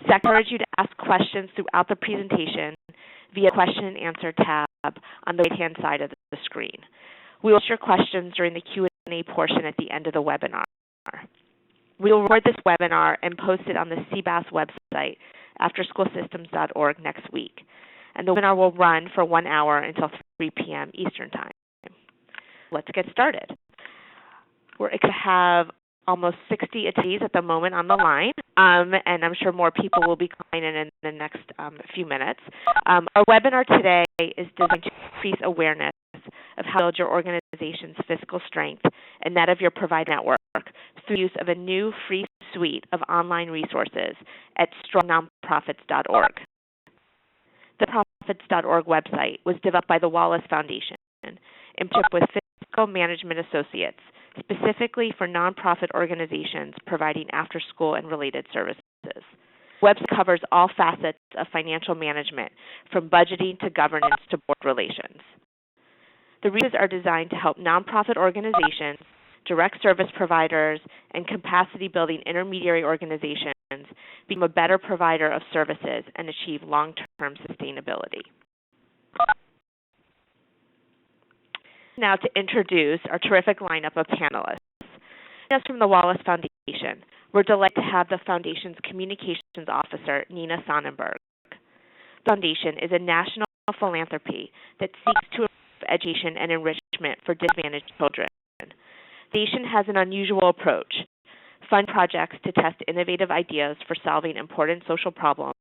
Second, I encourage you to ask questions throughout the presentation via the question and answer tab on the right-hand side of the screen. We will answer your questions during the Q&A portion at the end of the webinar. We will record this webinar and post it on the CBAS website, afterschoolsystems.org, next week. And the webinar will run for 1 hour until 3 p.m. Eastern Time. Let's get started. We're excited to have almost 60 attendees at the moment on the line, and I'm sure more people will be coming in the next few minutes. Our webinar today is designed to increase awareness of how to build your organization's fiscal strength and that of your provider network through use of a new free suite of online resources at strongnonprofits.org. The nonprofits.org website was developed by the Wallace Foundation in partnership with Fiscal Management Associates, specifically for nonprofit organizations providing after-school and related services. The website covers all facets of financial management, from budgeting to governance to board relations. The resources are designed to help nonprofit organizations, direct service providers, and capacity-building intermediary organizations become a better provider of services and achieve long-term sustainability. Now to introduce our terrific lineup of panelists. Just from the Wallace Foundation, we're delighted to have the Foundation's Communications Officer, Nina Sonnenberg. The Foundation is a national philanthropy that seeks to improve education and enrichment for disadvantaged children. The Foundation has an unusual approach: fund projects to test innovative ideas for solving important social problems,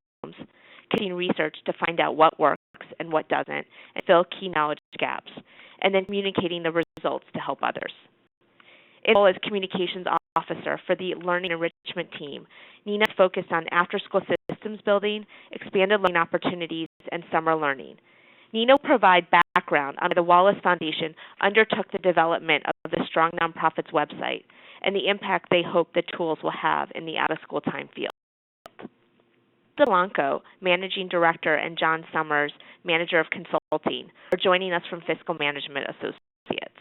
conducting research to find out what works and what doesn't, and fill key knowledge gaps, and then communicating the results to help others. Its role as Communications Officer for the Learning Enrichment Team, Nina is focused on after-school systems building, expanded learning opportunities, and summer learning. Nina will provide background on how the Wallace Foundation undertook the development of the Strong Nonprofits website and the impact they hope the tools will have in the out-of-school time field. Blanco, Managing Director, and John Summers, Manager of Consulting, are joining us from Fiscal Management Associates.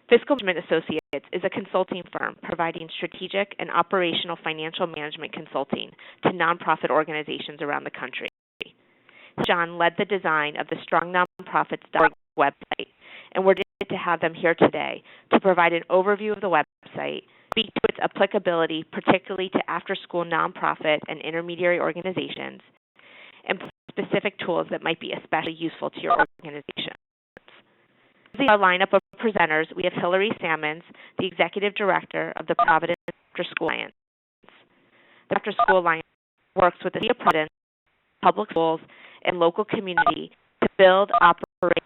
Fiscal Management Associates is a consulting firm providing strategic and operational financial management consulting to nonprofit organizations around the country. John led the design of the strongnonprofits.org website, and we're delighted to have them here today to provide an overview of the website, speak to its applicability particularly to after-school nonprofit and intermediary organizations, and specific tools that might be especially useful to your organization. In our lineup of presenters, we have Hillary Sammons, the Executive Director of the Providence After School Alliance. The After School Alliance works with the City of Providence, public schools, and local community to build, operate,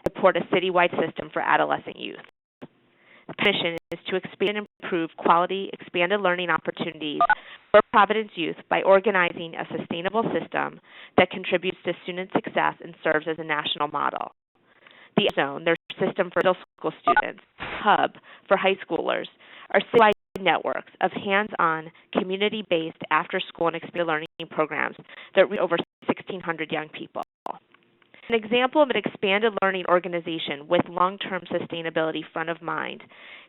and support a citywide system for adolescent youth. The mission is to expand and improve quality, expanded learning opportunities for Providence youth by organizing a sustainable system that contributes to student success and serves as a national model. The Zone, their system for middle school students, Hub for high schoolers, are citywide networks of hands-on, community-based after-school and expanded learning programs that reach over 1,600 young people. An example of an expanded learning organization with long-term sustainability front of mind,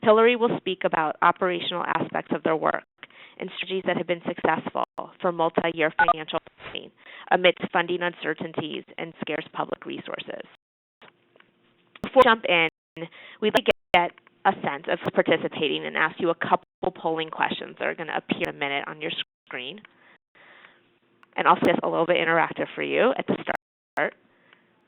Hillary will speak about operational aspects of their work and strategies that have been successful for multi-year financial planning amidst funding uncertainties and scarce public resources. Before we jump in, we'd like to get a sense of who's participating and ask you a couple polling questions that are going to appear in a minute on your screen. And also just a little bit interactive for you at the start.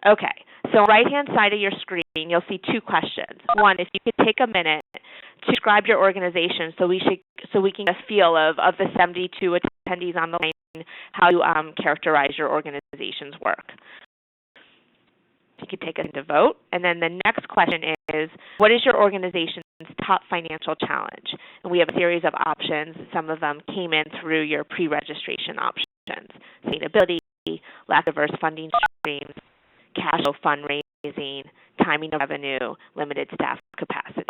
Okay, so on the right-hand side of your screen, you'll see two questions. One, if you could take a minute to describe your organization so we can get a feel of the 72 attendees on the line, how you characterize your organization's work. You could take a second to vote. And then the next question is, what is your organization's top financial challenge? And we have a series of options. Some of them came in through your pre-registration options: sustainability, lack of diverse funding streams, cash flow fundraising, timing of revenue, limited staff capacity.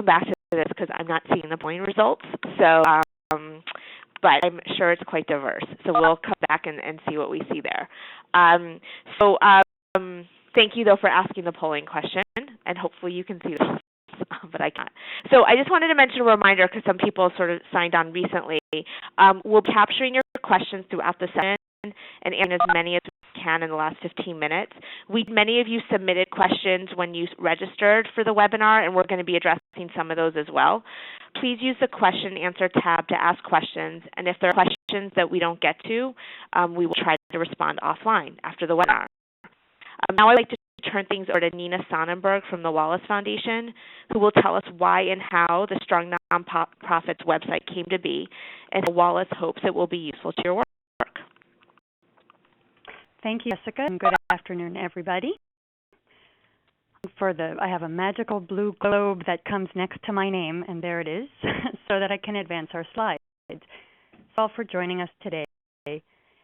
come back to this because I'm not seeing the polling results. So, but I'm sure it's quite diverse. So we'll come back and see what we see there. Thank you, though, for asking the polling question, and hopefully you can see this, but I can't. So I just wanted to mention a reminder because some people sort of signed on recently. We'll be capturing your questions throughout the session and answering as many as we can in the last 15 minutes. Many of you submitted questions when you registered for the webinar, and we're going to be addressing some of those as well. Please use the question and answer tab to ask questions, and if there are questions that we don't get to, we will try to respond offline after the webinar. Now I'd like to turn things over to Nina Sonnenberg from the Wallace Foundation, who will tell us why and how the Strong Nonprofits website came to be, and how Wallace hopes it will be useful to your work. Thank you, Jessica, and good afternoon, everybody. I have a magical blue globe that comes next to my name, and there it is, so that I can advance our slides. Thank you all for joining us today.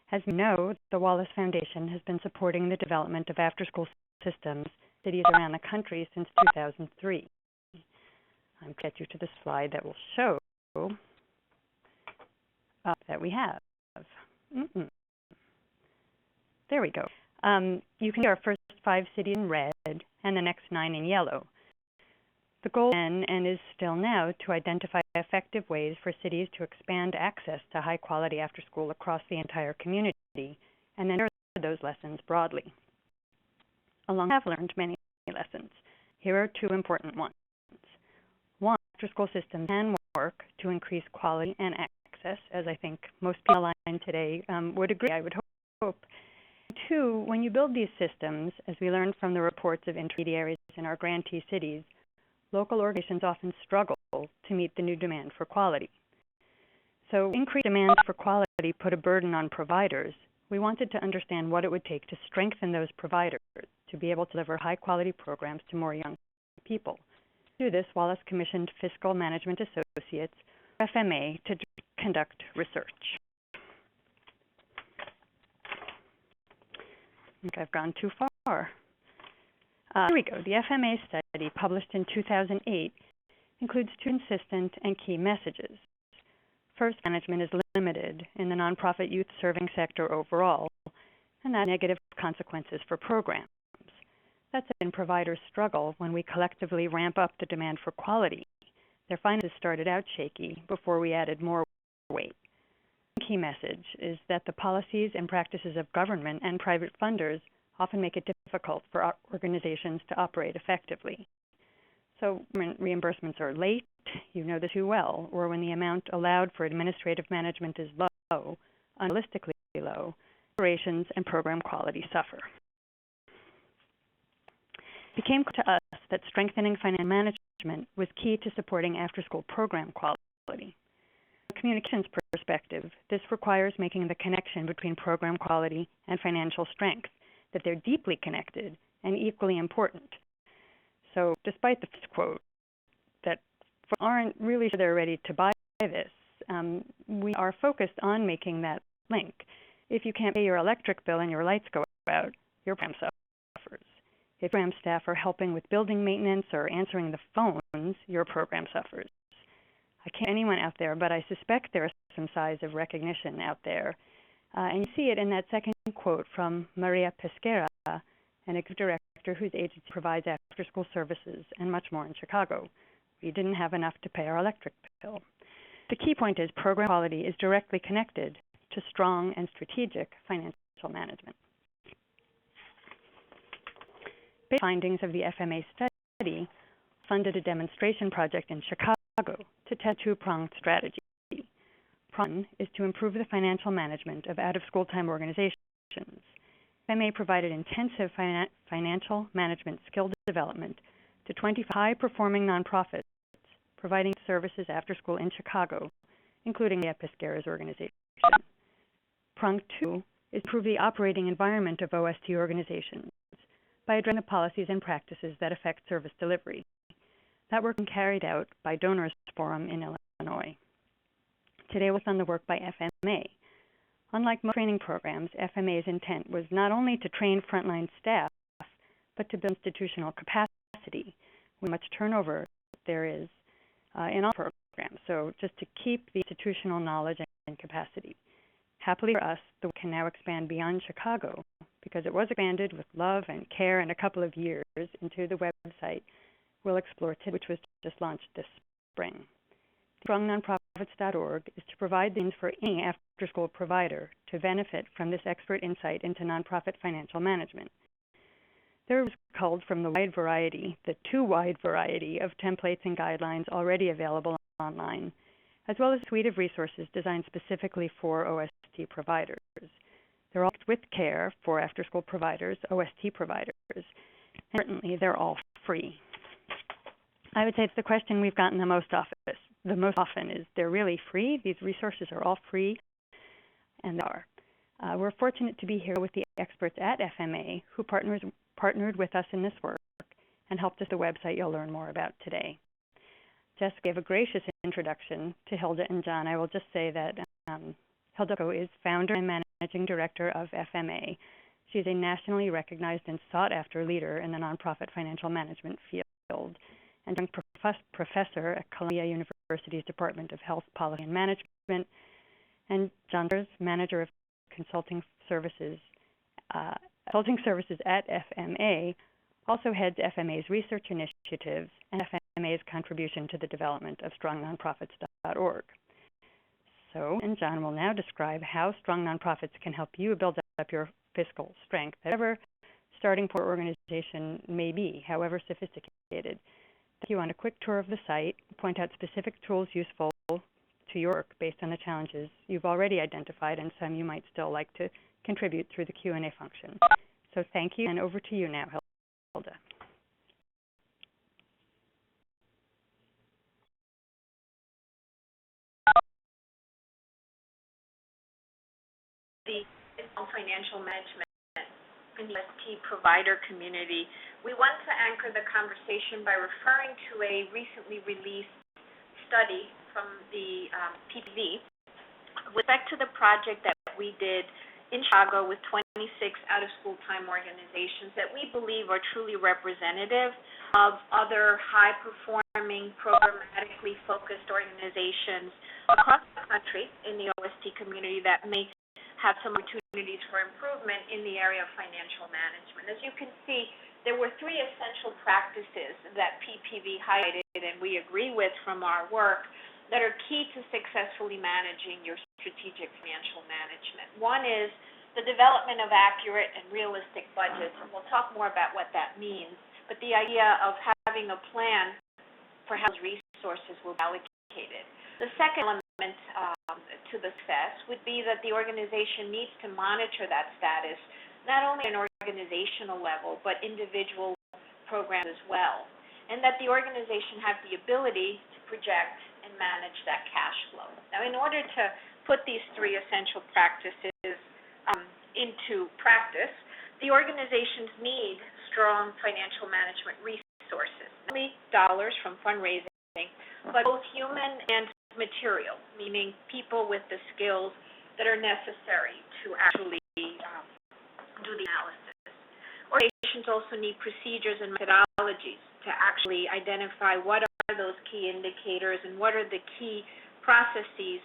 As you know, the Wallace Foundation has been supporting the development of after-school systems in cities around the country since 2003. I'll get you to the slide that will show that we have. There we go. You can see our first 5 cities in red and the next 9 in yellow. The goal then, and is still now, to identify effective ways for cities to expand access to high-quality after-school across the entire community, and then share those lessons broadly. I've learned many lessons. Here are 2 important ones. One, after-school systems can work to increase quality and access, as I think most people online today would agree, I would hope. 2, when you build these systems, as we learned from the reports of intermediaries in our grantee cities, local organizations often struggle to meet the new demand for quality. So increased demand for quality put a burden on providers. We wanted to understand what it would take to strengthen those providers to be able to deliver high-quality programs to more young people. To do this, Wallace commissioned Fiscal Management Associates, FMA, to conduct research. I think I've gone too far. Here we go. The FMA study, published in 2008, includes 2 consistent and key messages. First, management is limited in the nonprofit youth serving sector overall, and that has negative consequences for programs. That's when providers struggle when we collectively ramp up the demand for quality. Their finances started out shaky before we added more weight. The key message is that the policies and practices of government and private funders often make it difficult for organizations to operate effectively. So when reimbursements are late, you know this too well, or when the amount allowed for administrative management is low, unrealistically low, operations and program quality suffer. It became clear to us that strengthening financial management was key to supporting after-school program quality. From a communications perspective, this requires making the connection between program quality and financial strength, that they're deeply connected and equally important. So despite the quote that aren't really sure they're ready to buy this, we are focused on making that link. If you can't pay your electric bill and your lights go out, your program suffers. If program staff are helping with building maintenance or answering the phones, your program suffers. I can't anyone out there, but I suspect there is some size of recognition out there. And you see it in that second quote from Maria Pesquera, an executive director whose agency provides after-school services and much more in Chicago. We didn't have enough to pay our electric bill. The key point is program quality is directly connected to strong and strategic financial management. Based on findings of the FMA study, funded a demonstration project in Chicago to test a 2-pronged strategy. One is to improve the financial management of out-of-school time organizations. FMA provided intensive financial management skill development to 20 high-performing nonprofits providing services after school in Chicago, including the Pesquera's organization. Prong 2 is to improve the operating environment of OST organizations by addressing the policies and practices that affect service delivery. That work was carried out by Donors Forum in Illinois. Today we'll fund the work by FMA. Unlike most training programs, FMA's intent was not only to train frontline staff, but to build institutional capacity. When much turnover there is, in all programs. So just to keep the institutional knowledge and capacity. Happily for us, the work can now expand beyond Chicago because it was expanded with love and care and a couple of years into the website we'll explore today, which was just launched this spring. StrongNonprofits.org is to provide the means for any after-school provider to benefit from this expert insight into nonprofit financial management. There is culled from the too wide variety of templates and guidelines already available online, as well as a suite of resources designed specifically for OST providers. They're all with care for after-school providers, OST providers, and certainly they're all free. I would say it's the question we've gotten the most often is, they're really free? These resources are all free? And they are. We're fortunate to be here with the experts at FMA who partnered with us in this work and helped us with the website you'll learn more about today. Jess gave a gracious introduction to Hilda and John. I will just say that Hilda is founder and managing director of FMA. She's a nationally recognized and sought-after leader in the nonprofit financial management field and professor at Columbia University's Department of Health Policy and Management, and John is manager of consulting services at FMA, also heads FMA's research initiatives and FMA's contribution to the development of StrongNonprofits.org. So, and John will now describe how Strong Nonprofits can help you build up your fiscal strength, whatever starting point organization may be, however sophisticated. If you want a quick tour of the site, point out specific tools useful to your work based on the challenges you've already identified and some you might still like to contribute through the Q&A function. So thank you, and over to you now, Hilda. The financial management and UST provider community, we want to anchor the conversation by referring to a recently released study from the PPV with respect to the project that we did in Chicago with 26 out-of-school time organizations that we believe are truly representative of other high-performing, programmatically focused organizations across the country in the OST community that may have some opportunities for improvement in the area of financial management. As you can see, there were three essential practices that PPV highlighted and we agree with from our work that are key to successfully managing your strategic financial management. One is the development of accurate and realistic budgets, and we'll talk more about what that means, but the idea of having a plan for how those resources will be allocated. The second element to the success would be that the organization needs to monitor that status, not only at an organizational level, but individual programs as well, and that the organization have the ability to project and manage that cash flow. Now, in order to put these three essential practices into practice, the organizations need strong financial management resources, not only dollars from fundraising, but both human and material, meaning people with the skills that are necessary to actually do the analysis. Organizations also need procedures and methodologies to actually identify what are those key indicators and what are the key processes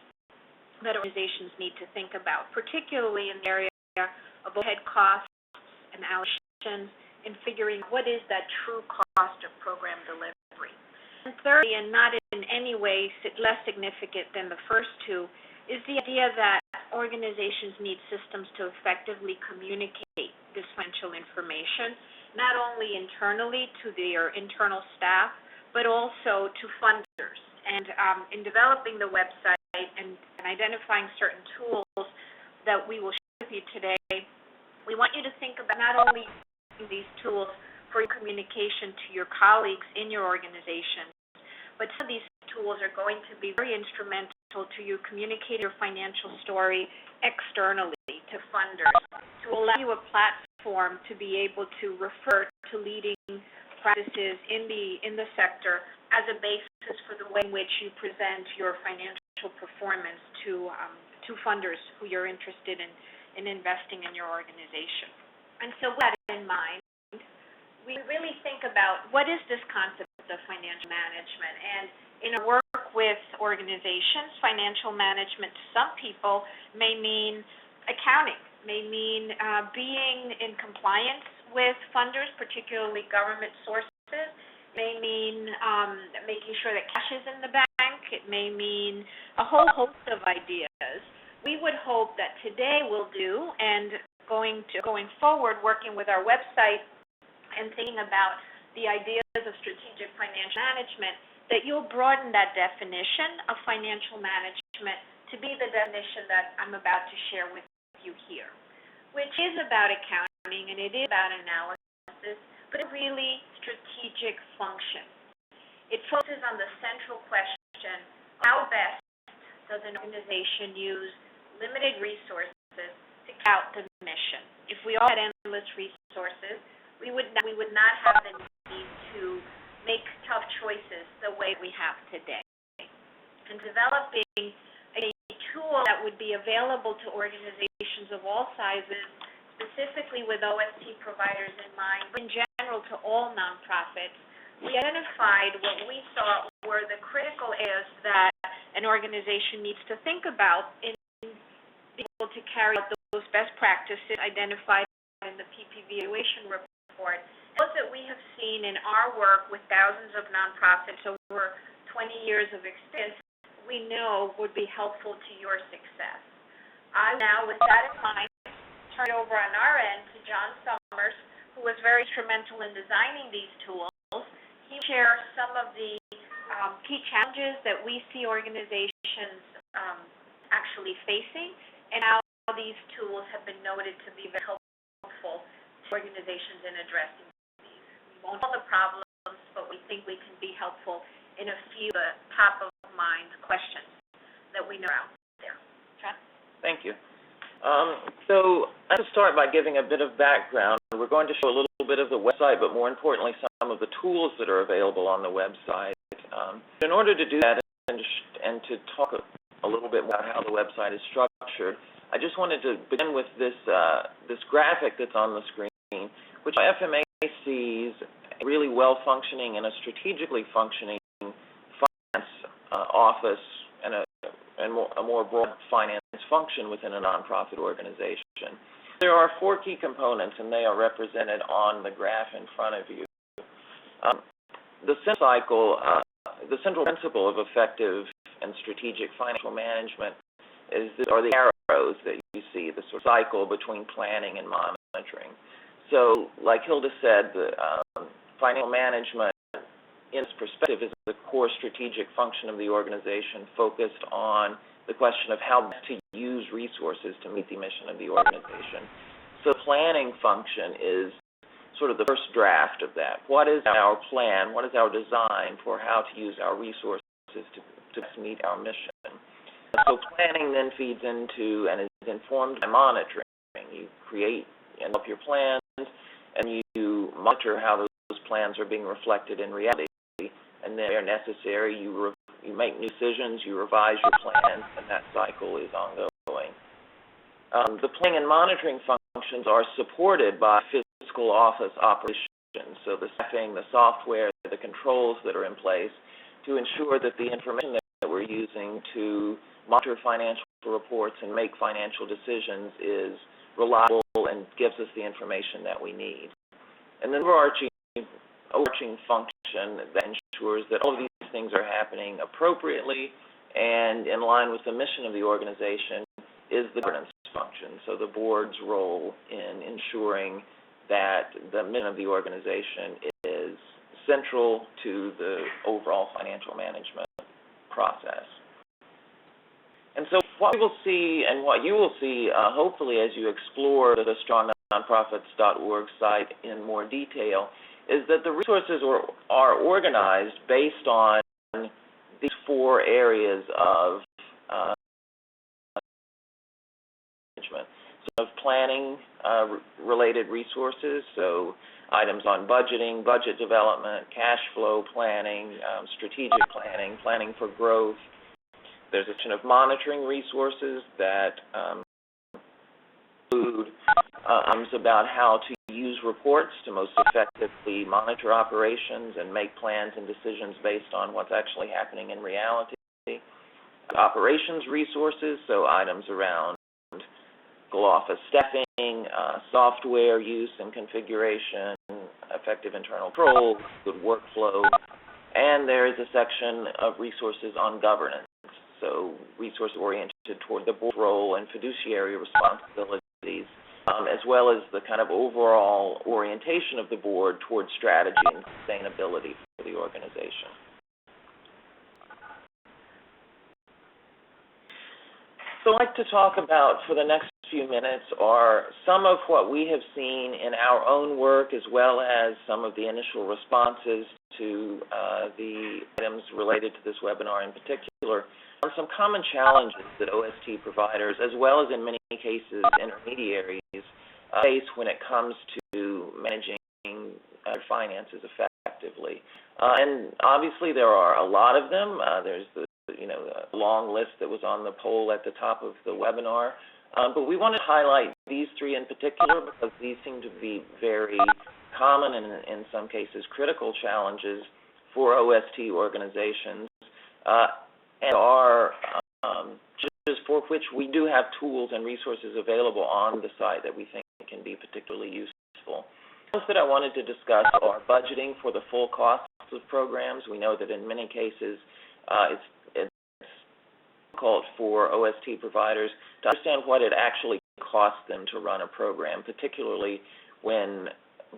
that organizations need to think about, particularly in the area of overhead costs and allocations, in figuring what is that true cost of program delivery. And thirdly, and not in any way less significant than the first two, is the idea that organizations need systems to effectively communicate this financial information, not only internally to their internal staff, but also to funders. And in developing the website and identifying certain tools that we will share with you today, we want you to think about not only using these tools for communication to your colleagues in your organization, but some of these tools are going to be very instrumental to you communicate your financial story externally to funders, to allow you a platform to be able to refer to leading practices in the sector as a basis for the way in which you present your financial performance to funders who you're interested in investing in your organization. And so with that in mind, we really think about what is this concept of financial management, and In our work with organizations, financial management to some people may mean accounting, may mean being in compliance with funders, particularly government sources. It may mean making sure that cash is in the bank. It may mean a whole host of ideas. We would hope that today we'll do, and going forward, working with our website and thinking about the ideas of strategic financial management, that you'll broaden that definition of financial management to be the definition that I'm about to share with you here, which is about accounting and it is about analysis, but a really strategic function. It focuses on the central question, how best does an organization use limited resources to carry out the mission? If we all had endless resources, we would not have the need to make tough choices the way we have today. And developing a tool that would be available to organizations of all sizes, specifically with OST providers in mind, but in general to all nonprofits, we identified what we thought were the critical areas that an organization needs to think about in being able to carry out those best practices identified in the PPV evaluation report. Those that we have seen in our work with thousands of nonprofits over 20 years of experience, we know would be helpful to your success. I now, with that in mind, turn it over on our end to John Summers, who was very instrumental in designing these tools. He shares some of the key challenges that we see organizations actually facing, and how these tools have been noted to be very helpful to organizations in addressing these. We won't solve the problems, but we think we can be helpful in a few top-of-mind questions that we know are out there. John? Thank you. So I'm going to start by giving a bit of background. We're going to show a little bit of the website, but more importantly, some of the tools that are available on the website. In order to do that and to talk a little bit more about how the website is structured, I just wanted to begin with this graphic that's on the screen, which FMA sees a really well-functioning and a strategically functioning finance office and a more broad finance function within a nonprofit organization. There are 4 key components, and they are represented on the graph in front of you. The central principle of effective and strategic financial management are the arrows that you see, the sort of cycle between planning and monitoring. So, like Hilda said, financial management, in its perspective, is the core strategic function of the organization, focused on the question of how to use resources to meet the mission of the organization. So, planning function is sort of the first draft of that. What is our plan? What is our design for how to use our resources to meet our mission? So planning then feeds into and is informed by monitoring. You create and develop your plans, and you monitor how those plans are being reflected in reality. And then, where necessary, you make new decisions, you revise your plans, and that cycle is ongoing. The planning and monitoring functions are supported by fiscal office operations, so the staffing, the software, the controls that are in place to ensure that the information that we're using to monitor financial reports and make financial decisions is reliable and gives us the information that we need. And then the overarching function that ensures that all of these things are happening appropriately and in line with the mission of the organization is the governance function. So the board's role in ensuring that the mission of the organization is central to the overall financial management process. And so what we will see and what you will see, hopefully, as you explore the strongnonprofits.org site in more detail, is that the resources are organized based on these 4 areas of management. So planning related resources, so items on budgeting, budget development, cash flow planning, strategic planning, planning for growth. There's a section of monitoring resources that include about how to use reports to most effectively monitor operations and make plans and decisions based on what's actually happening in reality. Operations resources, so items around office staffing, software use and configuration, effective internal control, good workflow, and there is a section of resources on governance, so resource oriented toward the board role and fiduciary responsibilities, as well as the kind of overall orientation of the board towards strategy and sustainability for the organization. So I'd like to talk about, for the next few minutes, are some of what we have seen in our own work, as well as some of the initial responses to the items related to this webinar in particular, on some common challenges that OST providers, as well as in many cases intermediaries, face when it comes to managing finances effectively. And obviously there are a lot of them. There's the a long list that was on the poll at the top of the webinar. But we want to highlight these three in particular because these seem to be very common and in some cases critical challenges for OST organizations and are just for which we do have tools and resources available on the site that we think can be particularly useful. Those that I wanted to discuss are budgeting for the full costs of programs. We know that in many cases it's difficult for OST providers to understand what it actually costs them to run a program, particularly when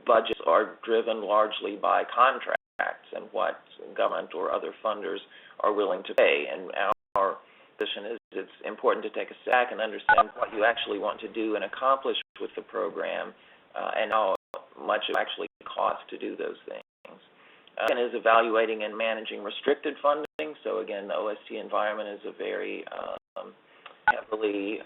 budgets are driven largely by contracts and what government or other funders are willing to pay. And our position is it's important to take a step and understand what you actually want to do and accomplish with the program and how much it actually costs to do those things. And is evaluating and managing restricted funding. So again, the OST environment is a very heavily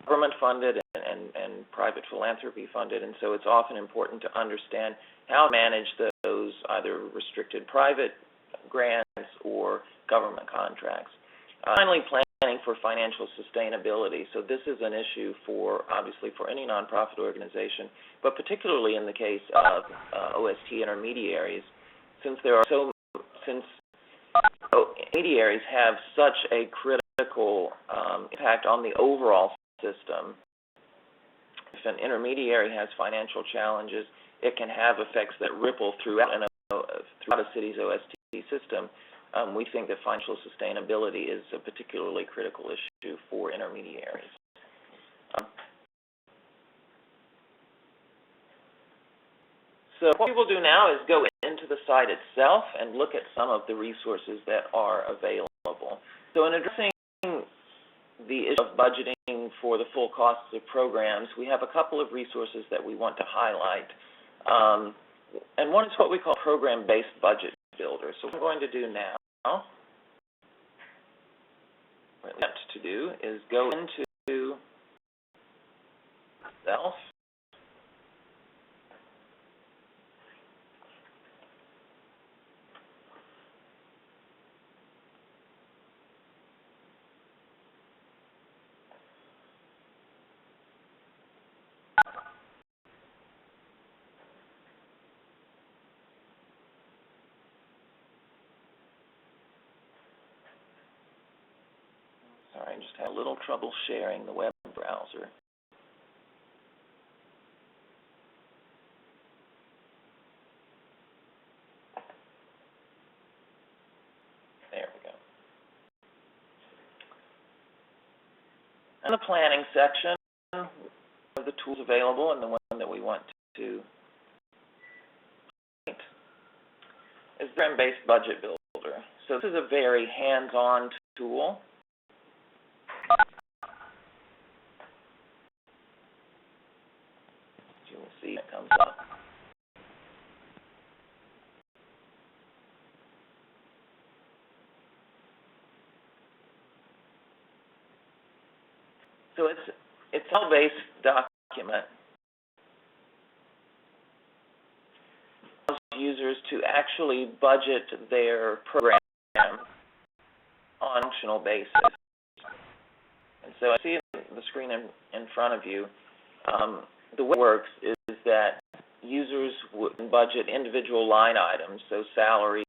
government-funded and private philanthropy funded, and so it's often important to understand how to manage those either restricted private grants or government contracts. Finally, planning for financial sustainability. So this is an issue for, obviously, for any nonprofit organization, but particularly in the case of OST intermediaries, since intermediaries have such a critical impact on the overall system. If an intermediary has financial challenges, it can have effects that ripple throughout a city's OST system. We think that financial sustainability is a particularly critical issue for intermediaries. So what we will do now is go into the site itself and look at some of the resources that are available. So in addressing the issue of budgeting for the full costs of programs, we have a couple of resources that we want to highlight. And one is what we call program-based budget builder. So what I'm going to do now, what we want to do is go into Self, sorry, I just had a little trouble sharing the web browser. There we go. In the planning section of the tools available, and the one that we want to is the program-based budget builder. So this is a very hands-on tool. You will see it comes up. So it's a Excel-based document. It allows users to actually budget their program on a functional basis. And so I see the screen in front of you. The way it works is that users would budget individual line items, so salaries,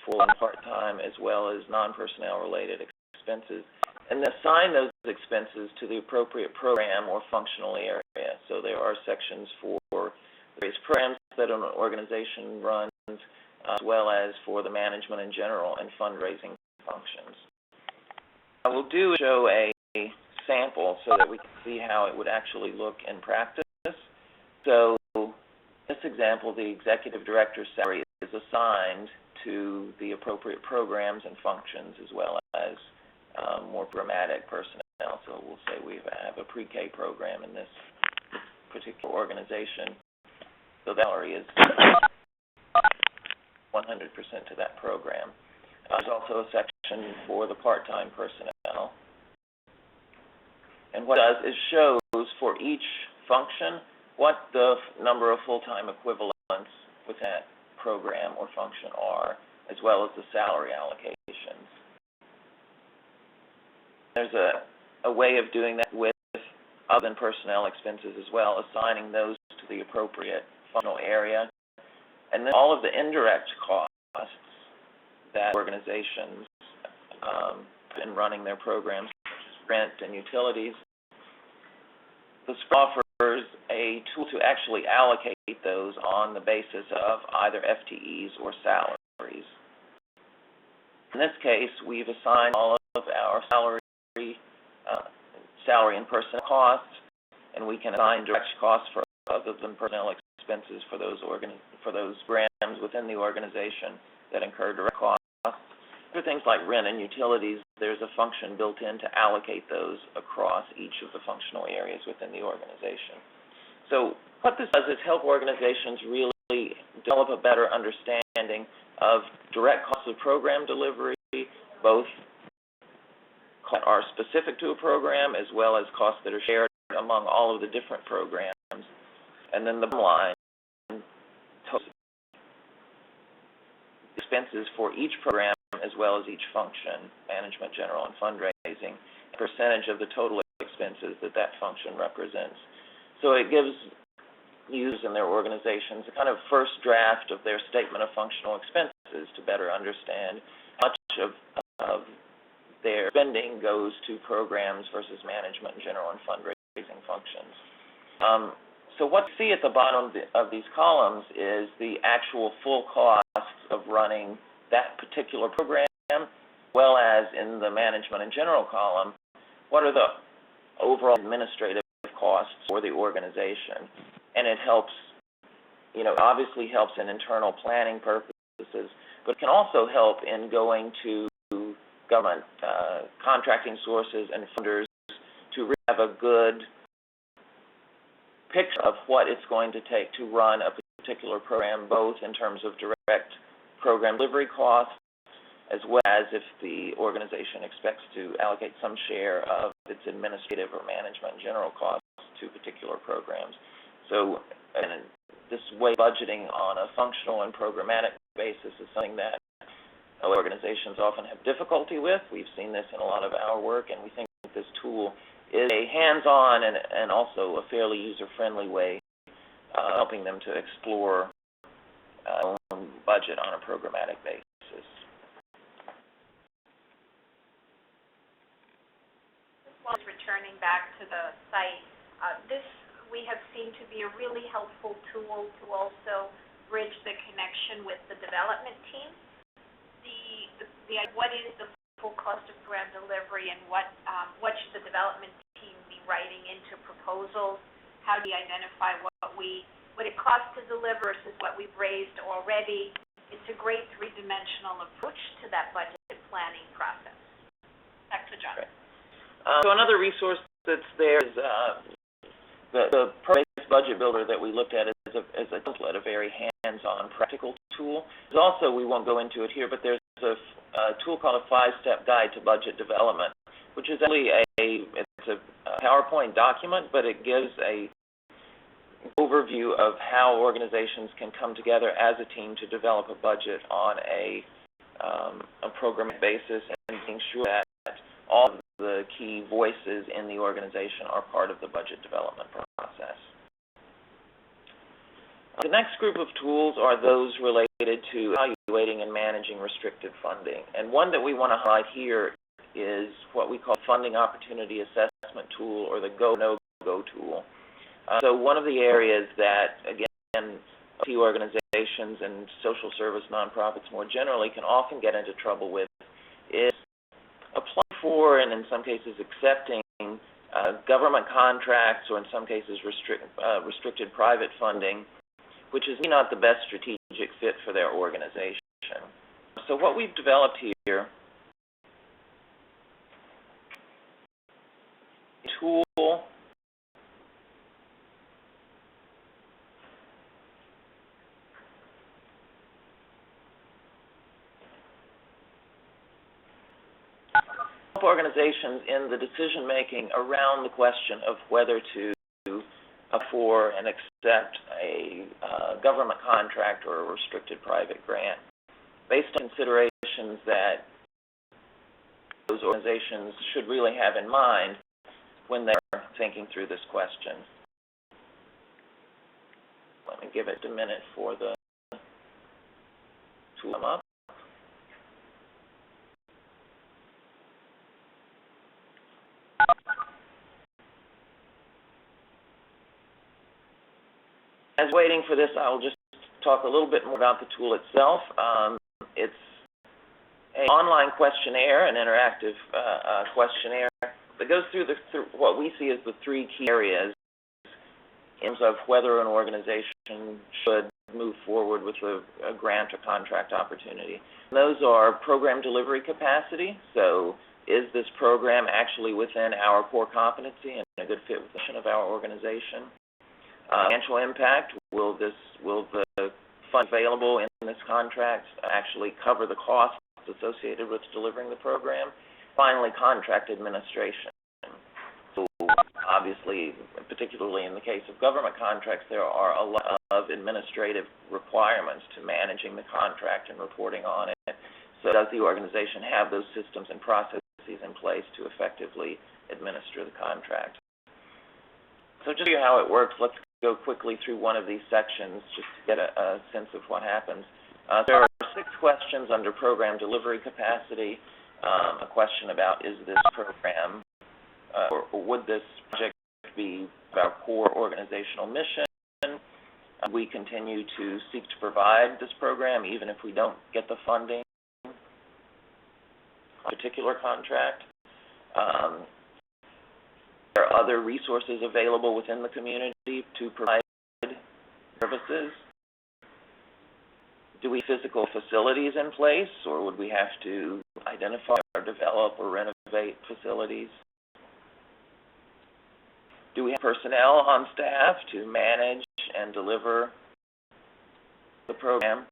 full and part-time, as well as non-personnel related expenses, and assign those expenses to the appropriate program or functional area. So there are sections for various programs that an organization runs, as well as for the management in general and fundraising functions. I will show a sample so that we can see how it would actually look in practice. So in this example, the executive director's salary is assigned to the appropriate programs and functions, as well as more programmatic personnel. So we'll say we have a pre-K program in this particular organization. So the salary is 100% to that program. There's also a section for the part-time personnel. And what it does is shows for each function what the number of full-time equivalents with that program or function are, as well as the salary allocations. There's a way of doing that with other than personnel expenses as well, assigning those to the appropriate functional area. And then all of the indirect costs that organizations in running their programs, rent and utilities. The spreadsheet offers a tool to actually allocate those on the basis of either FTEs or salaries. In this case, we've assigned all of our salary and personnel costs, and we can assign direct costs for other than personnel expenses for those programs within the organization that incur direct costs. For things like rent and utilities, there's a function built in to allocate those across each of the functional areas within the organization. So what this does is help organizations really develop a better understanding of direct costs of program delivery, both costs that are specific to a program as well as costs that are shared among all of the different programs. And then the bottom line, expenses for each program as well as each function, management, general, and fundraising, a percentage of the total expenses that function represents. So it gives users and their organizations a kind of first draft of their statement of functional expenses to better understand how much of their spending goes to programs versus management, general, and fundraising functions. So what you see at the bottom of these columns is the actual full costs of running that particular program, as well as in the management and general column, what are the overall administrative costs for the organization. And it helps, obviously helps in internal planning purposes, but it can also help in going to government contracting sources and funders to really have a good picture of what it's going to take to run a particular program, both in terms of direct program delivery costs, as well as if the organization expects to allocate some share of its administrative or management and general costs to particular programs. So this way budgeting on a functional and programmatic basis is something that organizations often have difficulty with. We've seen this in a lot of our work, and we think this tool is a hands-on and also a fairly user-friendly way helping them to explore budget on a programmatic basis. While returning back to the site, this we have seen to be a really helpful tool to also bridge the connection with the development team. What is the full cost of program delivery, and what should the development team be writing into proposals? How do you identify what it costs to deliver versus what we've raised already? It's a great three-dimensional approach to that budget planning process. Back to John. Right. So another resource that's there is the program-based budget builder that we looked at as a template, a very hands-on practical tool. There's also, we won't go into it here, but there's a tool called a 5-step guide to budget development, which is actually it's a PowerPoint document, but it gives a overview of how organizations can come together as a team to develop a budget on a program basis, and making sure that all of the key voices in the organization are part of the budget development process. The next group of tools are those related to evaluating and managing restricted funding. And one that we want to highlight here is what we call Funding Opportunity Assessment Tool, or the Go-No-Go tool. So one of the areas that, again, OT organizations and social service nonprofits more generally can often get into trouble with is applying for, and in some cases accepting, government contracts, or in some cases restricted private funding, which is not the best strategic fit for their organization. So what we've developed here is a tool help organizations in the decision-making around the question of whether to for and accept a government contract or a restricted private grant, based on considerations that those organizations should really have in mind when they're thinking through this question. Let me give it a minute for the tool to come up. As waiting for this, I will just talk a little bit more about the tool itself. It's an online questionnaire, an interactive questionnaire that goes through what we see as the three key areas in terms of whether an organization should move forward with a grant or contract opportunity. And those are program delivery capacity. So is this program actually within our core competency and a good fit with the mission of our organization? Financial impact, will the funds available in this contract actually cover the costs associated with delivering the program? Finally, contract administration. So obviously, particularly in the case of government contracts, there are a lot of administrative requirements to managing the contract and reporting on it. So does the organization have those systems and processes in place to effectively administer the contract? So just to show you how it works, let's go quickly through one of these sections just to get a sense of what happens. There are 6 questions under program delivery capacity. A question about, is this program, or would this project be our core organizational mission? We continue to seek to provide this program even if we don't get the funding on a particular contract. There are other resources available within the community to provide services. Do we have physical facilities in place, or would we have to identify or develop or renovate facilities? Do we have personnel on staff to manage and deliver the program?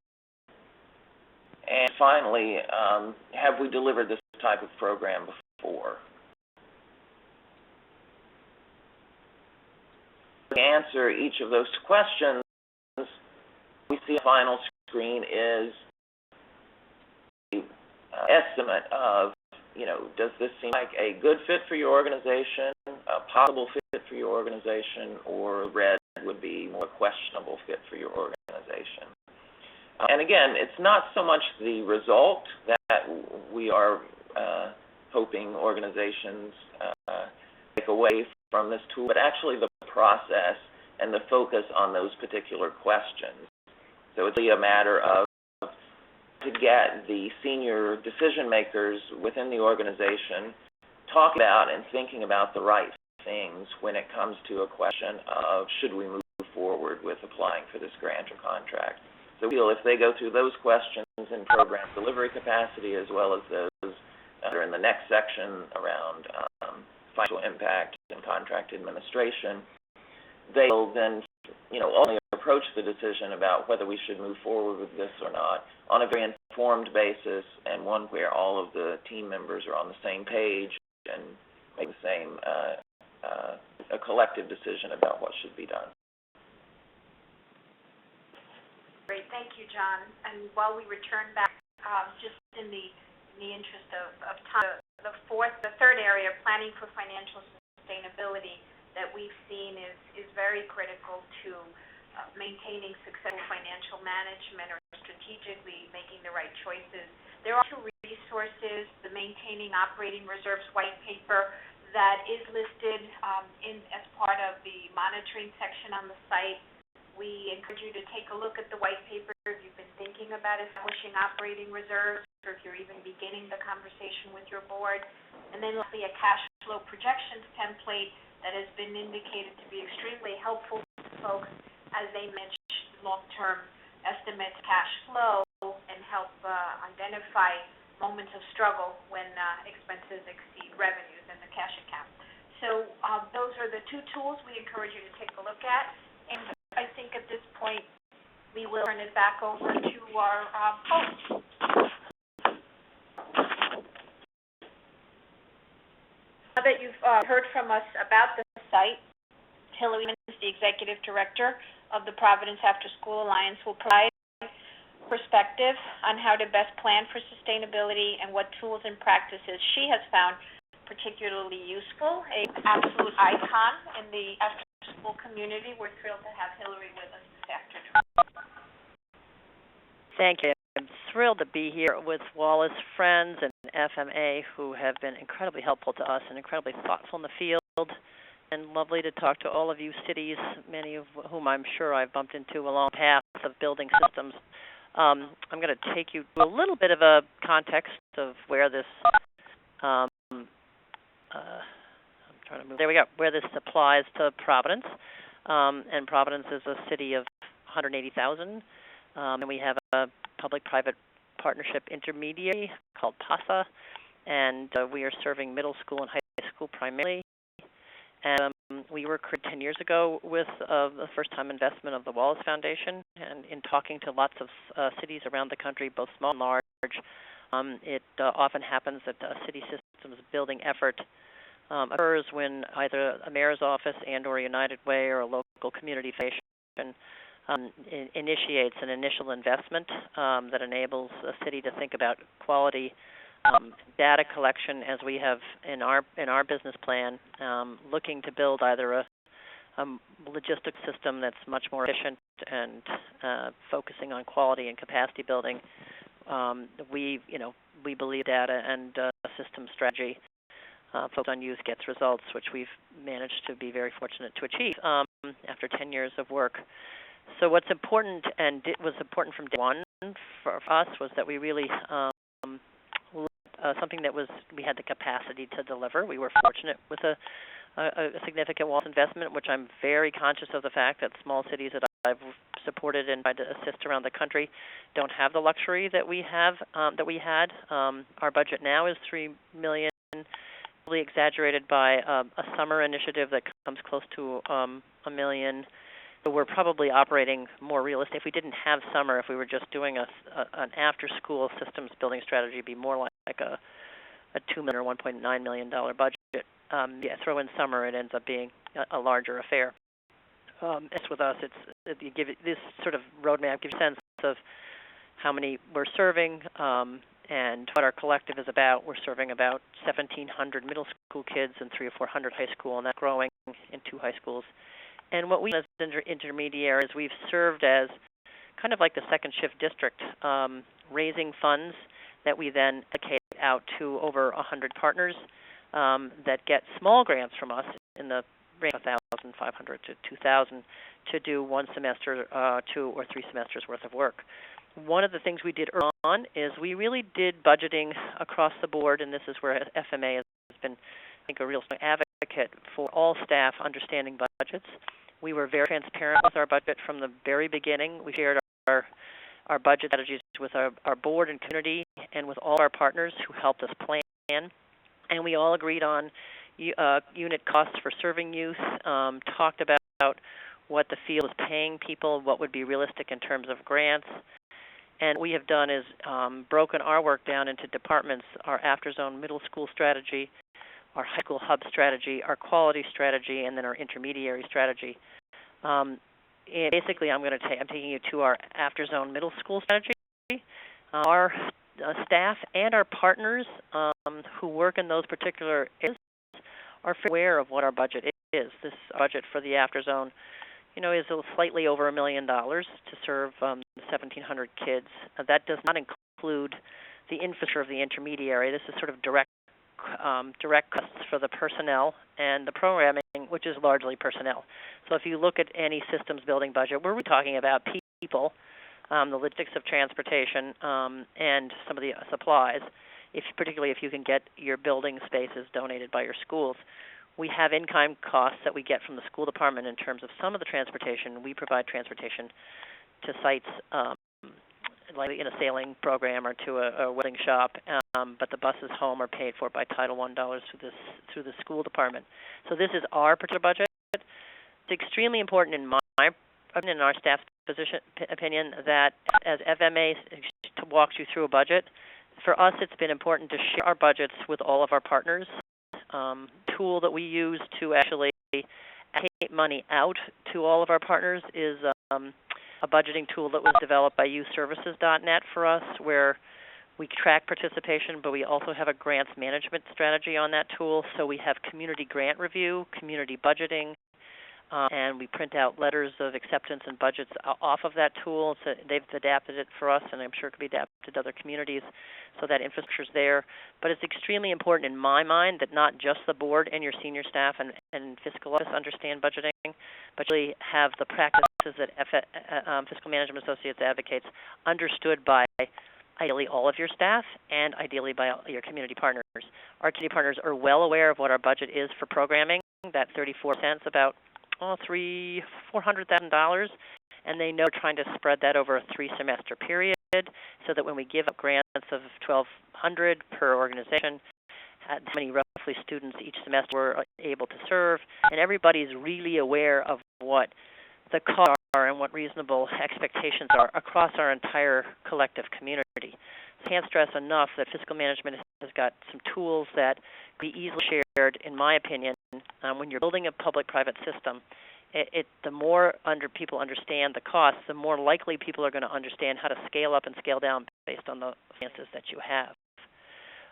And finally, have we delivered this type of program before? To answer each of those questions, we see the final screen is the estimate of, does this seem like a good fit for your organization, a possible fit for your organization, or red would be more questionable fit for your organization. And again, it's not so much the result that we are hoping organizations take away from this tool, but actually the process and the focus on those particular questions. So it's really a matter of to get the senior decision makers within the organization talking about and thinking about the right things when it comes to a question of should we move forward with applying for this grant or contract. So if they go through those questions in program delivery capacity as well as those that are in the next section around financial impact and contract administration, they'll then only approach the decision about whether we should move forward with this or not on a very informed basis, and one where all of the team members are on the same page and make the same a collective decision about what should be done. Great, thank you, John. And while we return back, just in the interest of time, the third area, planning for financial sustainability, that we've seen is very critical to maintaining successful financial management or strategically making the right choices. There are two resources, the Maintaining Operating Reserves White Paper that is listed as part of the monitoring section on the site. We encourage you to take a look at the white paper if you've been thinking about establishing operating reserves or if you're even beginning the conversation with your board. And then lastly, a cash flow projections template that has been indicated to be extremely helpful to folks as they manage long-term estimates cash flow and help identify moments of struggle when expenses exceed revenues in the cash account. So those are the two tools we encourage you to take a look at. And I think at this point we will turn it back over to our host. Now that you've heard from us about the site, Hillary is the Executive Director of the Providence After School Alliance, will provide perspective on how to best plan for sustainability and what tools and practices she has found particularly useful. An absolute icon in the after-school community. We're thrilled to have Hillary with us this afternoon. Thank you. I'm thrilled to be here with Wallace friends and FMA who have been incredibly helpful to us and incredibly thoughtful in the field, and lovely to talk to all of you cities, many of whom I'm sure I've bumped into along the path of building systems. I'm going to take you to a little bit of a context of where this, I'm trying to move, there we go, where this applies to Providence. And Providence is a city of 180,000, and we have a public-private partnership intermediary called PASA, and we are serving middle school and high school primarily. And we were created 10 years ago with the first-time investment of the Wallace Foundation, and in talking to lots of cities around the country, both small and large, it often happens that a city systems building effort occurs when either a mayor's office and or United Way or a local community foundation initiates an initial investment that enables a city to think about quality data collection, as we have in our business plan, looking to build either a logistics system that's much more efficient and focusing on quality and capacity building. We believe data and system strategy focused on use gets results, which we've managed to be very fortunate to achieve after 10 years of work. So what's important, and it was important from day one for us, was that we really something that we had the capacity to deliver. We were fortunate with a significant Wallace investment, which I'm very conscious of the fact that small cities that I've supported and tried to assist around the country don't have the luxury that we have, that we had. Our budget now is $3 million, probably exaggerated by a summer initiative that comes close to $1 million. So we're probably operating more realistic. If we didn't have summer, if we were just doing an after-school systems building strategy, it'd be more like a $2 million or $1.9 million budget. Throw in summer, it ends up being a larger affair. As with us, this sort of roadmap gives you a sense of how many we're serving and what our collective is about. We're serving about 1,700 middle school kids and 300 or 400 high school, and that's growing in 2 high schools. And what we as intermediaries, we've served as kind of like the second shift district, raising funds that we then allocate out to over 100 partners that get small grants from us in the range of 1,500 to 2,000 to do 1 semester, 2 or 3 semesters worth of work. One of the things we did early on is we really did budgeting across the board, and this is where FMA has been, I think, a real strong advocate for all staff understanding budgets. We were very transparent with our budget from the very beginning. We shared our budget strategies with our board and community and with all our partners who helped us plan. And we all agreed on unit costs for serving youth, talked about what the field was paying people, what would be realistic in terms of grants. And what we have done is broken our work down into departments: our after-zone middle school strategy, our high school hub strategy, our quality strategy, and then our intermediary strategy. Basically, I'm taking you to our after-zone middle school strategy. Our staff and our partners who work in those particular areas are aware of what our budget is. This budget for the after-zone is slightly over $1 million to serve 1,700 kids. That does not include the infrastructure of the intermediary. This is sort of direct costs for the personnel and the programming, which is largely personnel. So if you look at any systems building budget, we're talking about people, the logistics of transportation, and some of the supplies, particularly if you can get your building spaces donated by your schools. We have in-kind costs that we get from the school department in terms of some of the transportation. We provide transportation to sites like in a sailing program or to a welding shop, but the buses home are paid for by Title I dollars through the school department. So this is our particular budget. It's extremely important in my opinion, and our staff's opinion, that as FMA walks you through a budget, for us it's been important to share our budgets with all of our partners. Tool that we use to actually allocate money out to all of our partners is a budgeting tool that was developed by youthservices.net for us, where we track participation, but we also have a grants management strategy on that tool. So we have community grant review, community budgeting, and we print out letters of acceptance and budgets off of that tool. So they've adapted it for us, and I'm sure it could be adapted to other communities, so that infrastructure is there. But it's extremely important in my mind that not just the board and your senior staff and fiscal office understand budgeting, but really have the practices that Fiscal Management Associates advocates understood by ideally all of your staff and ideally by your community partners. Our community partners are well aware of what our budget is for programming, that 34 cents, about $400,000, and they know trying to spread that over a 3-semester period, so that when we give up grants of $1,200 per organization, how many roughly students each semester we're able to serve, and everybody's really aware of what the costs are and what reasonable expectations are across our entire collective community. I can't stress enough that fiscal management has got some tools that be easily shared, in my opinion. When you're building a public-private system, the more people understand the costs, the more likely people are going to understand how to scale up and scale down based on the finances that you have.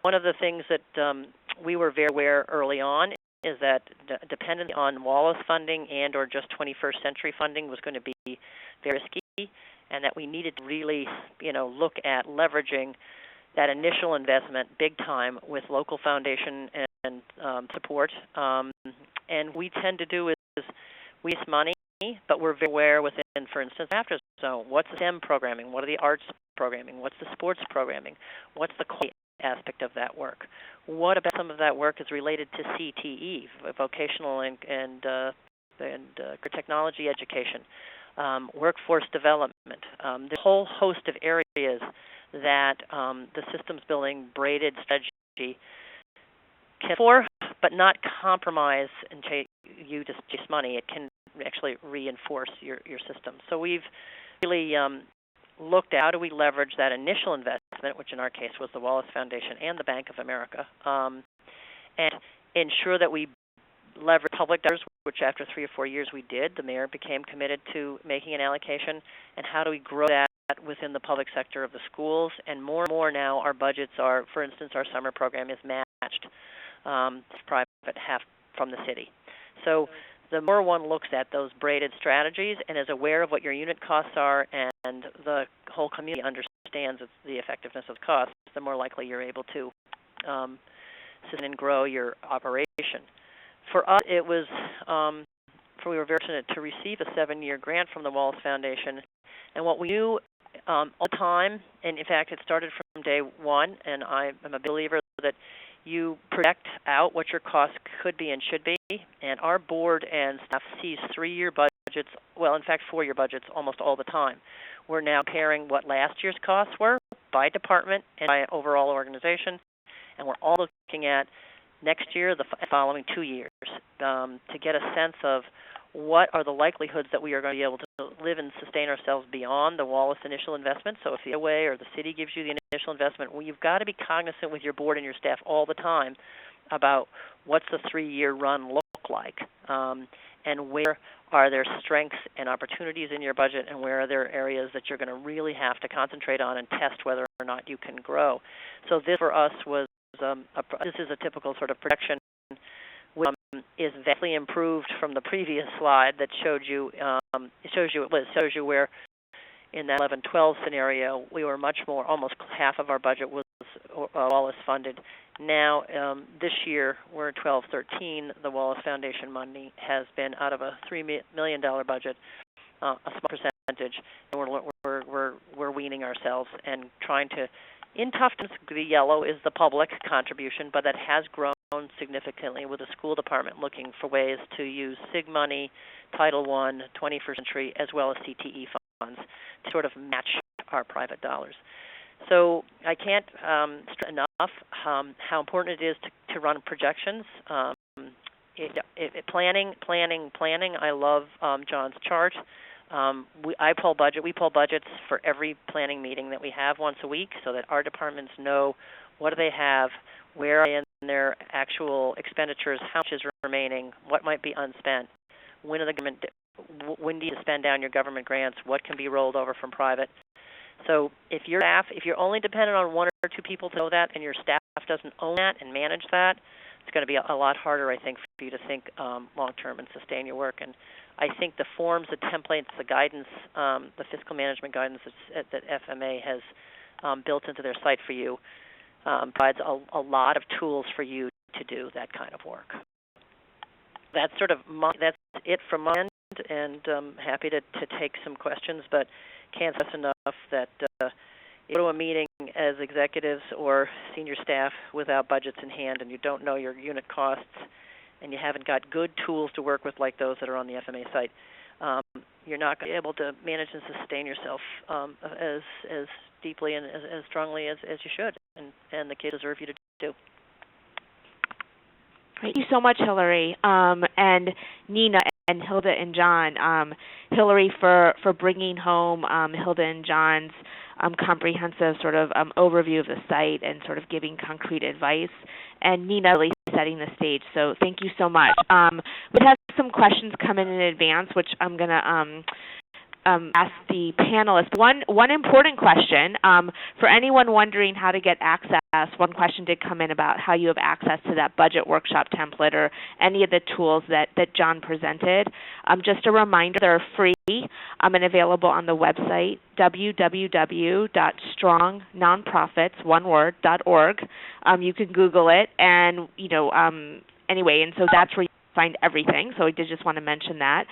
One of the things that we were very aware early on is that dependence on Wallace funding and or just 21st century funding was going to be very risky, and that we needed to really look at leveraging that initial investment big time with local foundation and support. And we tend to do is we waste money, but we're very aware within, for instance, after zone, what's the STEM programming, what are the arts programming, what's the sports programming, what's the quality aspect of that work, what about some of that work is related to CTE, vocational and technology education, workforce development. There's a whole host of areas that the systems building braided strategy can afford, but not compromise and you just chase money. It can actually reinforce your system. So we've really looked at how do we leverage that initial investment, which in our case was the Wallace Foundation and the Bank of America, and ensure that we leverage public dollars, which after 3 or 4 years we did. The mayor became committed to making an allocation, and how do we grow that within the public sector of the schools. And more now our budgets are, for instance, our summer program is matched. Private, half from the city. So the more one looks at those braided strategies and is aware of what your unit costs are and the whole community understands the effectiveness of costs, the more likely you're able to sustain and grow your operation. For us, it was, we were very fortunate to receive a 7-year grant from the Wallace Foundation. And what we knew all the time, and in fact it started from day one, and I am a believer that you project out what your costs could be and should be, and our board and staff sees 3-year budgets, well, in fact 4-year budgets almost all the time. We're now comparing what last year's costs were by department and by overall organization, and we're all looking at next year, the following 2 years, to get a sense of what are the likelihoods that we are going to be able to live and sustain ourselves beyond the Wallace initial investment. So if the OA or the city gives you the initial investment, well, you've got to be cognizant with your board and your staff all the time about what's the 3-year run look like, and where are there strengths and opportunities in your budget, and where are there areas that you're going to really have to concentrate on and test whether or not you can grow. So this for us was, this is a typical sort of projection with is vastly improved from the previous slide that showed you. It shows you where in that 11-12 scenario we were much more. Almost half of our budget was Wallace funded. Now this year we're in 12-13. The Wallace Foundation money has been out of a $3 million budget, a small percentage, and we're weaning ourselves and trying to. In tough times, the yellow is the public contribution, but that has grown significantly with the school department looking for ways to use SIG money, Title I, 21st century, as well as CTE funds to sort of match our private dollars. So I can't stress enough how important it is to run projections. Planning. I love John's chart. We pull budgets for every planning meeting that we have once a week so that our departments know what do they have, where are they in their actual expenditures, how much is remaining, what might be unspent, when do you spend down your government grants, what can be rolled over from private. So if you're only dependent on one or two people to know that and your staff doesn't own that and manage that, it's going to be a lot harder, I think, for you to think long-term and sustain your work. And I think the forms, the templates, the guidance, the fiscal management guidance that FMA has built into their site for you provides a lot of tools for you to do that kind of work. That's that's it from my end, and happy to take some questions, but can't stress enough that you go to a meeting as executives or senior staff without budgets in hand and you don't know your unit costs and you haven't got good tools to work with like those that are on the FMA site, you're not going to be able to manage and sustain yourself as deeply and as strongly as you should, and the kids deserve you to do. Thank you so much, Hillary, and Nina and Hilda and John. Hillary for bringing home Hilda and John's comprehensive sort of overview of the site and sort of giving concrete advice, and Nina really setting the stage. So thank you so much. We had some questions come in advance, which I'm going to ask the panelists. One important question for anyone wondering how to get access. One question did come in about how you have access to that budget workshop template or any of the tools that John presented. Just a reminder, they're free and available on the website www.strongnonprofits.org. You can Google it, and anyway, and so that's where you find everything, so I did just want to mention that.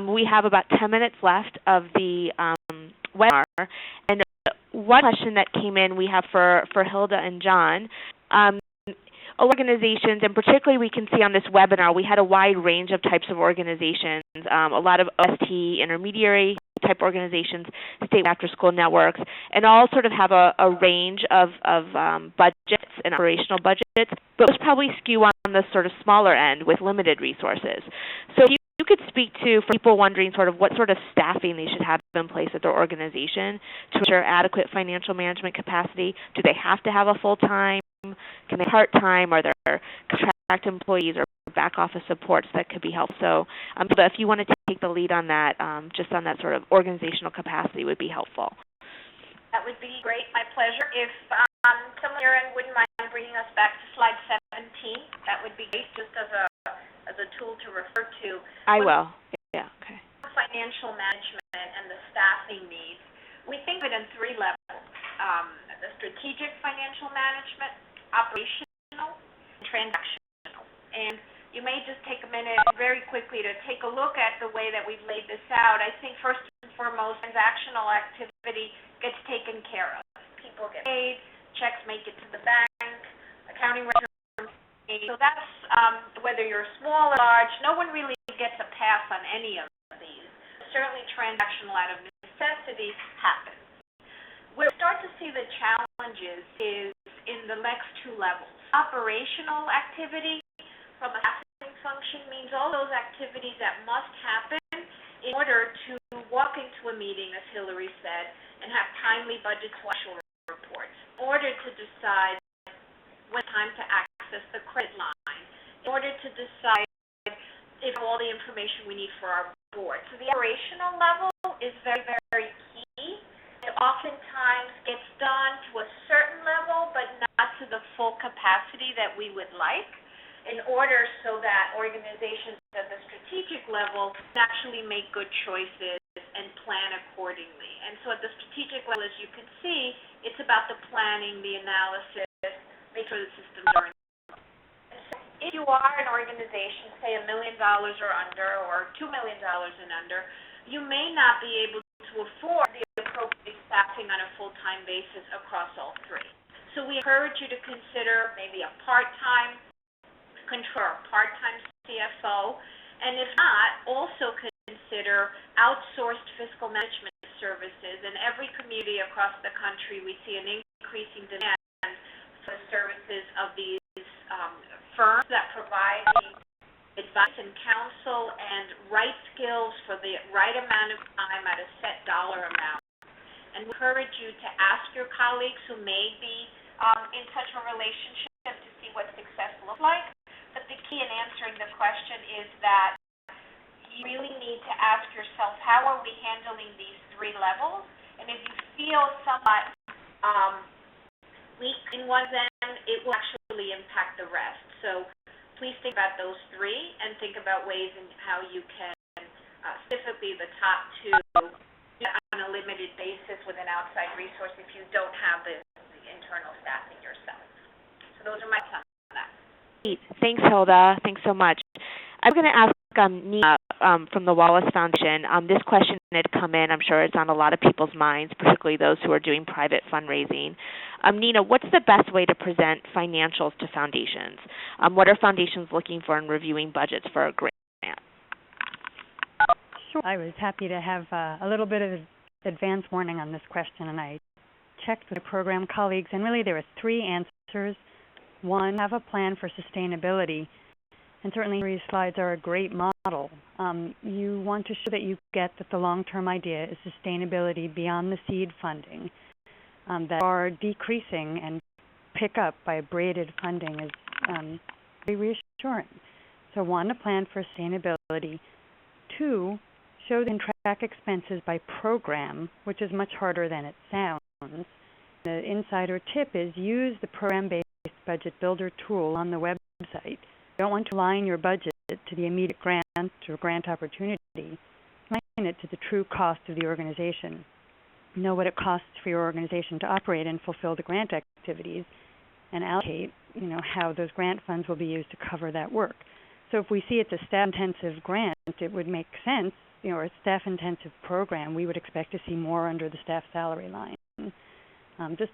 We have about 10 minutes left of the webinar, and one question that came in we have for Hilda and John. Organizations, and particularly we can see on this webinar, we had a wide range of types of organizations, a lot of OST intermediary type organizations, state after-school networks, and all sort of have a range of budgets and operational budgets, but those probably skew on the sort of smaller end with limited resources. So if you could speak to, for people wondering sort of what sort of staffing they should have in place at their organization to ensure adequate financial management capacity. Do they have to have a full-time? Can they part-time? Are there contract employees or back office supports that could be helpful? So if you want to take the lead on that, just on that sort of organizational capacity would be helpful. That would be great. My pleasure. If someone here wouldn't mind bringing us back to slide 17, that would be great, just as a tool to refer to. I will. Yeah. Okay. Financial management and the staffing needs. We think of it in three levels: the strategic financial management, operational, and transactional. And you may just take a minute very quickly to take a look at the way that we've laid this out. I think first and foremost, transactional activity gets taken care of. People get paid, checks make it to the bank, accounting records made. So that's whether you're small or large, no one really gets a pass on any of these. Certainly transactional out of necessity happens. Where we start to see the challenges is in the next two levels. Operational activity from a staffing function means all those activities that must happen in order to walk into a meeting, as Hillary said, and have timely budget actual reports, in order to decide when it's time to access the credit line, in order to decide if all the information we need for our board. So the operational level is very, very key. It oftentimes gets done to a certain level, but not to the full capacity that we would like. in order so that organizations at the strategic level can actually make good choices and plan accordingly. And so at the strategic level, as you can see, it's about the planning, the analysis, make sure the systems are in. And so if you are an organization, say $1 million or under, or $2 million and under, you may not be able to afford the appropriate staffing on a full-time basis across all three. So we encourage you to consider maybe a part-time controller, part-time CFO, and if not, also consider outsourced fiscal management services. In every community across the country, we see an increasing demand for the services of these firms that provide the advice and counsel and right skills for the right amount of time at a set dollar amount. And we encourage you to ask your colleagues who may be in such a relationship to see what success looks like. But the key in answering the question is that you really need to ask yourself, how are we handling these three levels? And if you feel somewhat weak in one of them, it will actually impact the rest. So please think about those three and think about ways in how you can, specifically the top two, on a limited basis with an outside resource if you don't have the internal staffing yourself. So those are my thoughts on that. Thanks, Hilda. Thanks so much. I'm going to ask Nina from the Wallace Foundation. This question had come in. I'm sure it's on a lot of people's minds, particularly those who are doing private fundraising. Nina, what's the best way to present financials to foundations? What are foundations looking for in reviewing budgets for a grant? Sure. I was happy to have a little bit of advance warning on this question, and I checked with my program colleagues, and really there were three answers. One, have a plan for sustainability. And certainly these slides are a great model. You want to show that you get that the long-term idea is sustainability beyond the seed funding, that are decreasing and pick up by braided funding is very reassuring. So one, a plan for sustainability. Two, show and track expenses by program, which is much harder than it sounds. The insider tip is use the program-based budget builder tool on the website. You don't want to align your budget to the immediate grant or grant opportunity. Align it to the true cost of the organization. Know what it costs for your organization to operate and fulfill the grant activities, and allocate, how those grant funds will be used to cover that work. So if we see it's a staff-intensive grant, it would make sense, or a staff-intensive program, we would expect to see more under the staff salary line. Just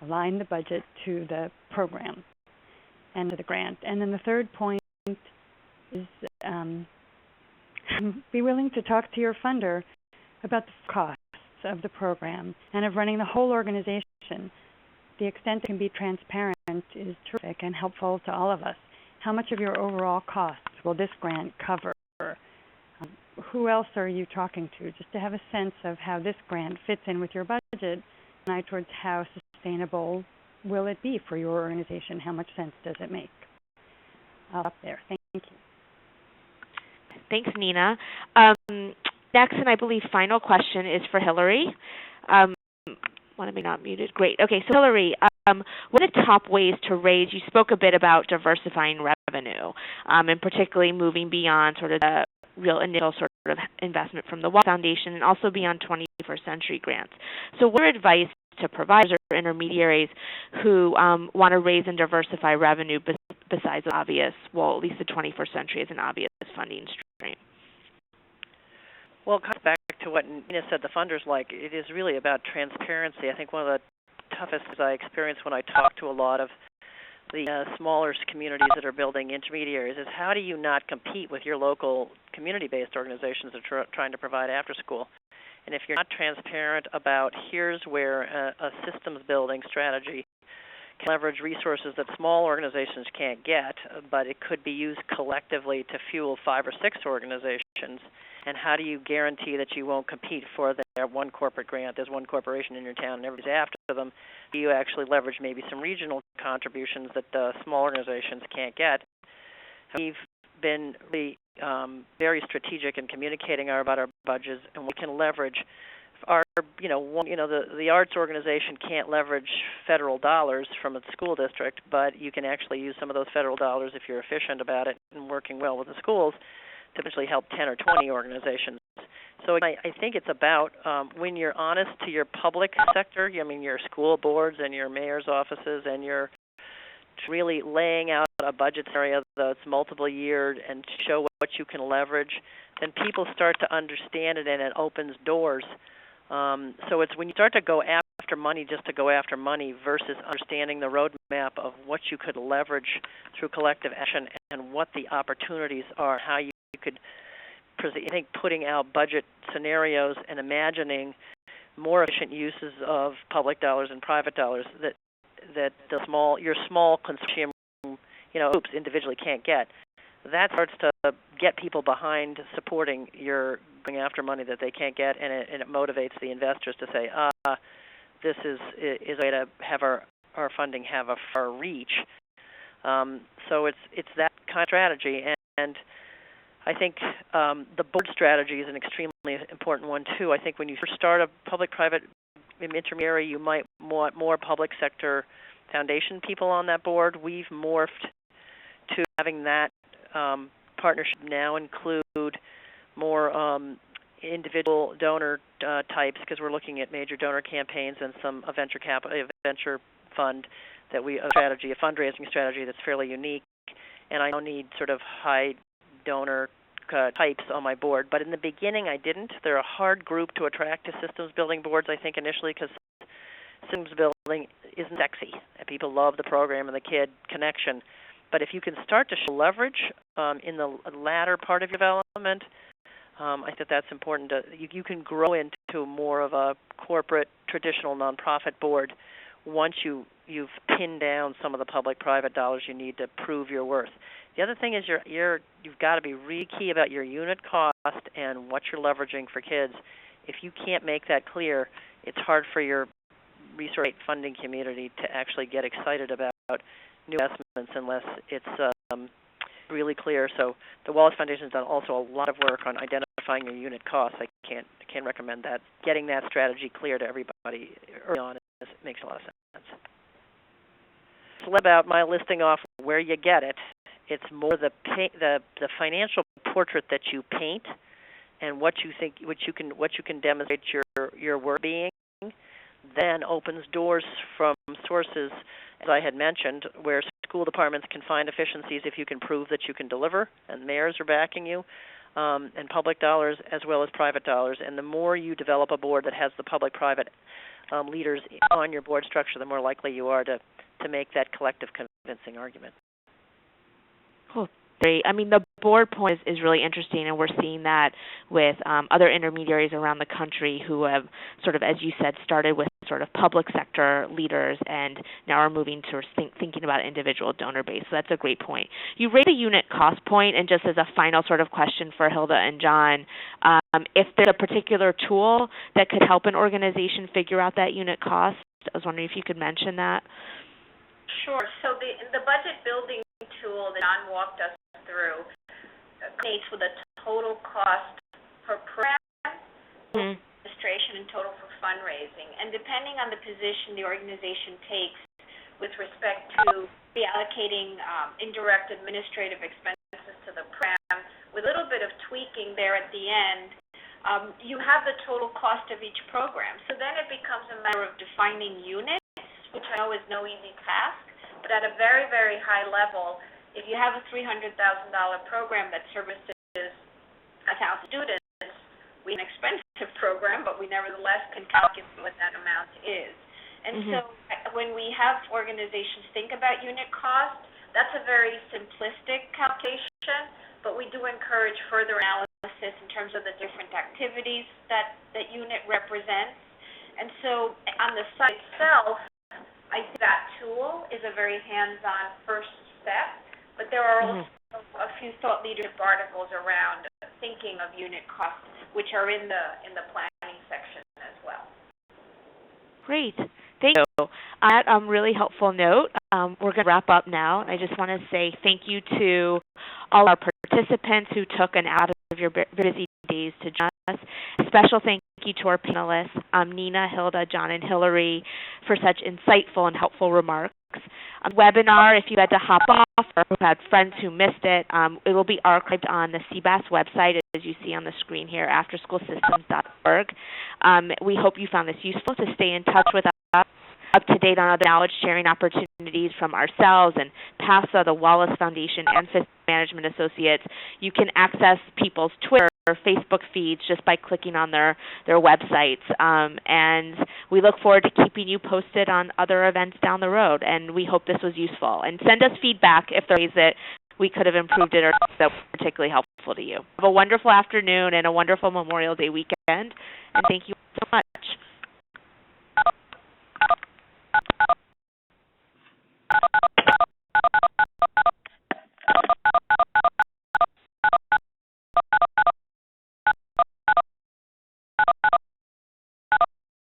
align the budget to the program and to the grant. And then the third point is be willing to talk to your funder about the costs of the program and of running the whole organization. The extent it can be transparent is terrific and helpful to all of us. How much of your overall costs will this grant cover? Who else are you talking to? Just to have a sense of how this grant fits in with your budget, and eye towards how sustainable will it be for your organization? How much sense does it make? I'll stop there. Thank you. Thanks, Nina. Next, and I believe final question is for Hillary. One of me not muted. Great. Okay, so Hillary, what are the top ways to raise? You spoke a bit about diversifying revenue, and particularly moving beyond sort of the real initial sort of investment from the Wallace Foundation and also beyond 21st century grants. So what are advice to providers or intermediaries who want to raise and diversify revenue besides the obvious, well, at least the 21st century is an obvious funding stream? Well, it comes back to what Nina said the funders like. It is really about transparency. I think one of the toughest things I experience when I talk to a lot of the smaller communities that are building intermediaries is how do you not compete with your local community-based organizations that are trying to provide after-school? And if you're not transparent about here's where a systems building strategy can leverage resources that small organizations can't get, but it could be used collectively to fuel 5 or 6 organizations, and how do you guarantee that you won't compete for their one corporate grant? There's one corporation in your town and everybody's after them. Do you actually leverage maybe some regional contributions that small organizations can't get? We've been really very strategic in communicating about our budgets, and we can leverage the arts organization can't leverage federal dollars from its school district, but you can actually use some of those federal dollars if you're efficient about it and working well with the schools to potentially help 10 or 20 organizations. So I think it's about when you're honest to your public sector, your school boards and your mayor's offices, and you're really laying out a budget scenario that's multiple yeared and show what you can leverage, then people start to understand it and it opens doors. So it's when you start to go after money just to go after money versus understanding the roadmap of what you could leverage through collective action and what the opportunities are, how you could, I think, putting out budget scenarios and imagining more efficient uses of public dollars and private dollars that your small consortium groups individually can't get. That starts to get people behind supporting your going after money that they can't get, and it motivates the investors to say, this is a way to have our funding have a far reach. So it's that kind of strategy, and I think the board strategy is an extremely important one too. I think when you first start a public-private intermediary, you might want more public sector foundation people on that board. We've morphed to having that partnership now include more individual donor types, because we're looking at major donor campaigns and a venture fund a fundraising strategy that's fairly unique. And I don't need sort of high donor types on my board. But in the beginning, I didn't. They're a hard group to attract to systems building boards, I think, initially, because systems building isn't sexy. People love the program and the kid connection. But if you can start to show leverage in the latter part of your development, I think that's important. You can grow into more of a corporate, traditional nonprofit board once you've pinned down some of the public-private dollars you need to prove your worth. The other thing is you've got to be really key about your unit cost and what you're leveraging for kids. If you can't make that clear, it's hard for your resource funding community to actually get excited about new investments unless it's really clear. So the Wallace Foundation has done also a lot of work on identifying your unit costs. I can't recommend that. Getting that strategy clear to everybody early on makes a lot of sense. It's less about my listing off where you get it. It's more the financial portrait that you paint and what you can demonstrate your work being, then opens doors from sources, as I had mentioned, where school departments can find efficiencies if you can prove that you can deliver, and mayors are backing you, and public dollars as well as private dollars. And the more you develop a board that has the public-private leaders on your board structure, the more likely you are to make that collective convincing argument. Cool. Great. The board point is really interesting, and we're seeing that with other intermediaries around the country who have sort of, as you said, started with sort of public sector leaders and now are moving to thinking about individual donor base. So that's a great point. You raised the unit cost point, and just as a final sort of question for Hilda and John, if there's a particular tool that could help an organization figure out that unit cost, I was wondering if you could mention that. Sure. So the budget building tool that John walked us through creates with a total cost per program, administration, and total for fundraising. And depending on the position the organization takes with respect to reallocating indirect administrative expenses to the program, with a little bit of tweaking there at the end, you have the total cost of each program. So then it becomes a matter of defining units, which I know is no easy task, but at a very, very high level, if you have a $300,000 program that services 1,000 students, we have an expensive program, but we nevertheless can calculate what that amount is. And so when we have organizations think about unit cost, that's a very simplistic calculation, but we do encourage further analysis in terms of the different activities that unit represents. And so on the site itself, I think that tool is a very hands-on first step, but there are also a few thought leadership articles around thinking of unit costs, which are in the planning section as well. Great. Thank you. On that really helpful note, we're going to wrap up now. I just want to say thank you to all our participants who took an out of your busy days to join us. Special thank you to our panelists, Nina, Hilda, John, and Hillary, for such insightful and helpful remarks. Webinar, if you had to hop off or had friends who missed it, it will be archived on the CBAS website, as you see on the screen here, afterschoolsystems.org. We hope you found this useful to stay in touch with us, up to date on other knowledge sharing opportunities from ourselves and PASA, the Wallace Foundation, and Fiscal Management Associates. You can access people's Twitter or Facebook feeds just by clicking on their websites. And we look forward to keeping you posted on other events down the road. And we hope this was useful. And send us feedback if there are ways that we could have improved it or that were particularly helpful to you. Have a wonderful afternoon and a wonderful Memorial Day weekend. And thank you.